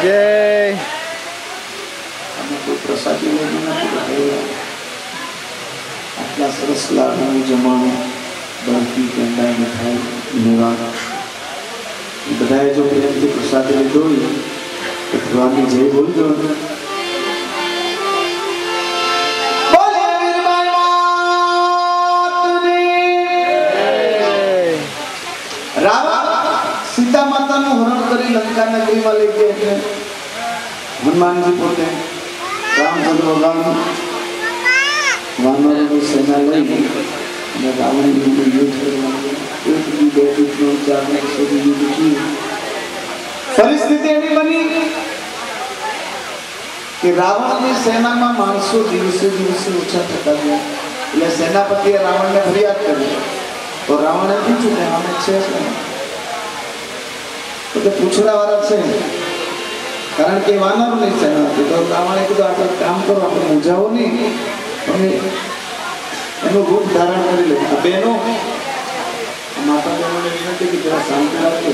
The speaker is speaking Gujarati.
જય પ્રસાદી આટલા સરસ લાડવાનું જમાણું, બરફી, પેંડા, મીઠાઈ, મેવા બધાએ જો પ્રેમથી પ્રસાદી લીધો હોય તો ભગવાનની જય બોલજો. સીતા માતાનું હરણ કરી લંકા નગરીમાં લઈ ગયા એટલે હનુમાનજી પોતે રામચંદ્ર ભગવાન વાનરોની સેના લઈ અને રાવણનું યુદ્ધ કરવાનું. પરિસ્થિતિ એવી બની કે રાવણની સેનામાં માણસો દિવસે દિવસે ઓછા થતા ગયા. એટલે સેનાપતિએ રાવણને ફરિયાદ કરી. તો રાવણે પૂછ્યું કે આમે છે તો પૂછડા વાળા છે, કારણ કે વાનરો નહીં સેના હતી. તો રાવણે કીધું આપણે કામ કરો, આપણે મૂંઝાવો નહીં, તમે એનું રૂપ ધારણ કરી લે. આ બહેનો માતા બહેનોને વિનંતી કે જરા શાંતિ રાખજો.